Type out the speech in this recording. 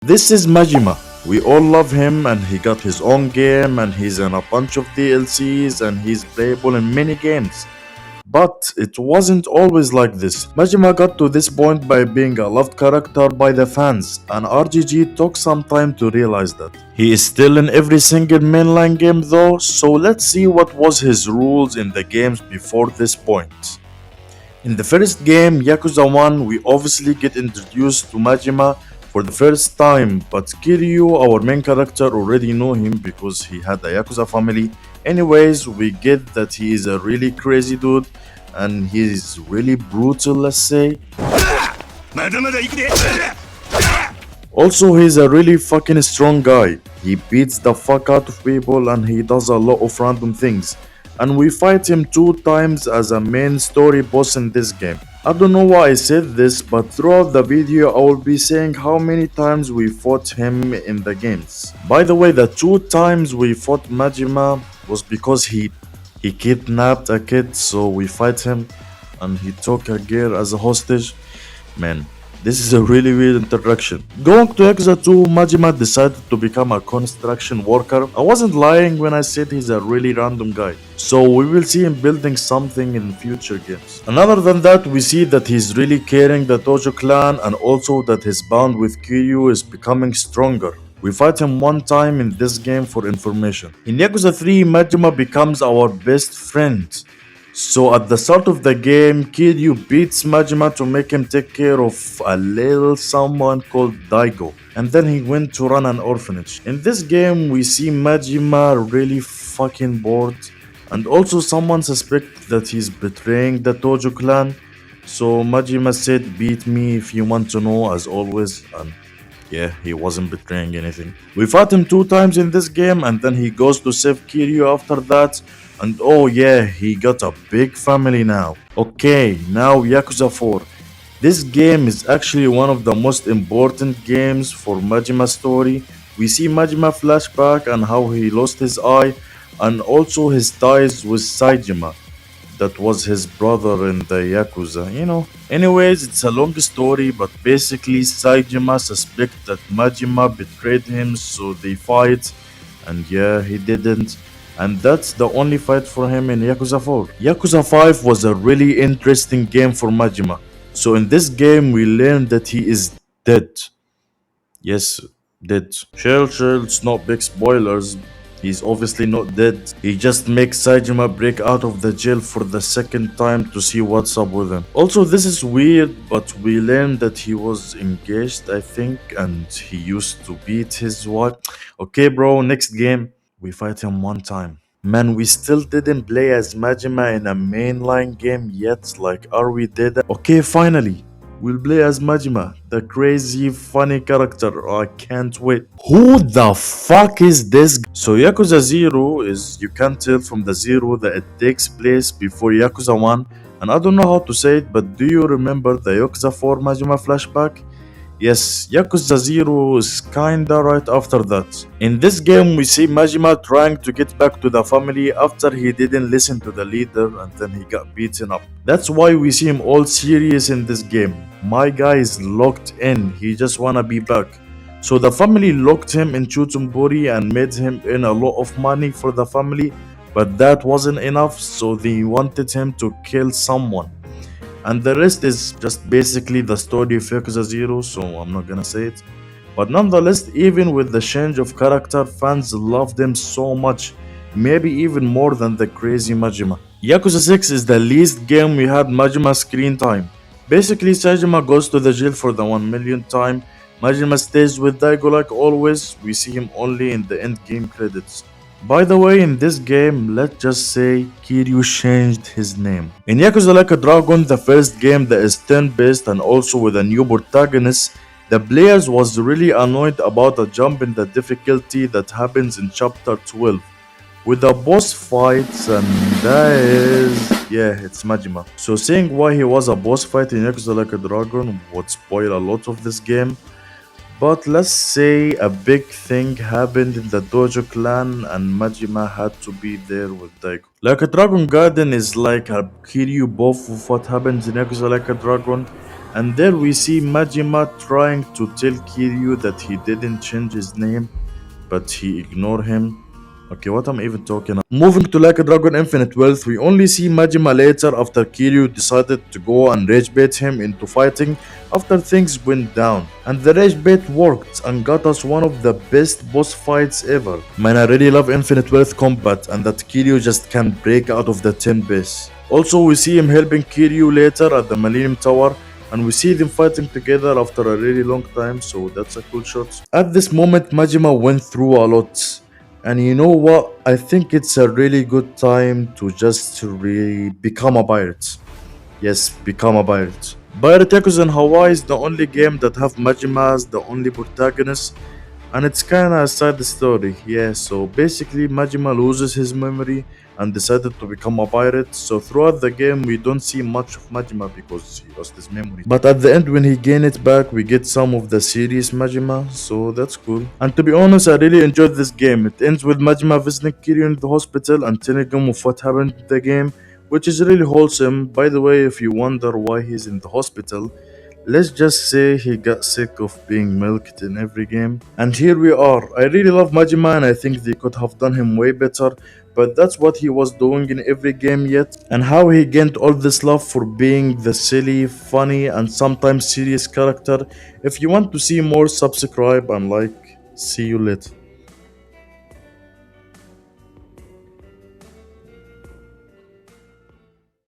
This is Majima. We all love him and he got his own game and he's in a bunch of DLCs and he's playable in many games. But it wasn't always like this. Majima got to this point by being a loved character by the fans, and RGG took some time to realize that. He is still in every single mainline game though, so let's see what was his rules in the games before this point. In the first game, Yakuza 1, we obviously get introduced to Majima for the first time, but Kiryu, our main character, already know him because he had a Yakuza family. Anyways, we get that he is a really crazy dude and he is really brutal, let's say. Also, he's a really fucking strong guy. He beats the fuck out of people and he does a lot of random things. And we fight him 2 times as a main story boss in this game. I don't know why I said this, but throughout the video I will be saying how many times we fought him in the games. By the way, the 2 times we fought Majima was because he kidnapped a kid, so we fight him and he took a girl as a hostage. Man, this is a really weird interaction. Going to Yakuza 2, Majima decided to become a construction worker. I wasn't lying when I said he's a really random guy. So we will see him building something in future games. And other than that, we see that he's really carrying the Tojo clan and also that his bond with Kiryu is becoming stronger. We fight him 1 time in this game for information. In Yakuza 3, Majima becomes our best friend. So at the start of the game, Kiryu beats Majima to make him take care of a little someone called Daigo. And then he went to run an orphanage. In this game, we see Majima really fucking bored. And also someone suspects that he's betraying the Tojo clan. So Majima said, beat me if you want to know, as always. And yeah, he wasn't betraying anything. We fought him 2 times in this game and then he goes to save Kiryu after that. And oh yeah, he got a big family now. Okay, now Yakuza 4. This game is actually one of the most important games for Majima's story. We see Majima flashback and how he lost his eye and also his ties with Saijima. That was his brother in the Yakuza, you know. Anyways, it's a long story, but basically Saijima suspects that Majima betrayed him, so they fight. And yeah, he didn't. And that's the only fight for him in Yakuza 4. Yakuza 5 was a really interesting game for Majima. So in this game we learned that he is dead. Yes, dead. Chill, it's not big spoilers. He's obviously not dead. He just makes Saijima break out of the jail for the 2nd time to see what's up with him. Also, this is weird, but we learned that he was engaged, I think, and he used to beat his wife. Okay, bro, next game. We fight him 1 time. Man, we still didn't play as Majima in a mainline game yet. Like, are we dead? Okay, finally. We'll play as Majima, the crazy, funny character. I can't wait. Who the fuck is this? So Yakuza 0 is, you can tell from the 0 that it takes place before Yakuza 1. And I don't know how to say it, but do you remember the Yakuza 4 Majima flashback? Yes, Yakuza 0 is kinda right after that. In this game, we see Majima trying to get back to the family after he didn't listen to the leader and then he got beaten up. That's why we see him all serious in this game. My guy is locked in, he just wanna be back. So the family locked him in Chutumburi and made him earn a lot of money for the family, but that wasn't enough, so they wanted him to kill someone. And the rest is just basically the story of Yakuza 0, so I'm not gonna say it. But nonetheless, even with the change of character, fans loved him so much, maybe even more than the crazy Majima. Yakuza 6 is the least game we had Majima screen time. Basically, Saijima goes to the jail for the 1 millionth time. Majima stays with Daigo like always, we see him only in the end game credits. By the way, in this game, let's just say Kiryu changed his name. In Yakuza Like a Dragon, the first game that is turn-based and also with a new protagonist, the players was really annoyed about a jump in the difficulty that happens in chapter 12 with the boss fights, and that is, yeah, it's Majima. So saying why he was a boss fight in Yakuza Like a Dragon would spoil a lot of this game. But let's say a big thing happened in the Dojo clan and Majima had to be there with Daigo. Like a Dragon Garden is like a Kiryu buff of what happens in Yakuza Like a Dragon. And there we see Majima trying to tell Kiryu that he didn't change his name, but he ignored him. Okay, what am I even talking about? Moving to Like a Dragon Infinite Wealth, we only see Majima later after Kiryu decided to go and rage bait him into fighting after things went down. And the rage bait worked and got us one of the best boss fights ever. Man, I really love Infinite Wealth combat and that Kiryu just can't break out of the 10 base. Also, we see him helping Kiryu later at the Millennium Tower and we see them fighting together after a really long time, so that's a cool shot. At this moment, Majima went through a lot. And you know what? I think it's a really good time to just become a pirate. Yes, become a pirate. Pirate Yakuza in Hawaii is the only game that have Majima as the only protagonist, and it's kinda a sad story. Yeah, so basically Majima loses his memory and decided to become a pirate. So throughout the game we don't see much of Majima because he lost his memory. But at the end when he gain it back we get some of the serious Majima, so that's cool. And to be honest, I really enjoyed this game. It ends with Majima visiting Kiryu in the hospital and telling him of what happened in the game, which is really wholesome. By the way, if you wonder why he's in the hospital, let's just say he got sick of being milked in every game. And here we are. I really love Majima and I think they could have done him way better. But that's what he was doing in every game yet. And how he gained all this love for being the silly, funny, and sometimes serious character. If you want to see more, subscribe and like. See you later.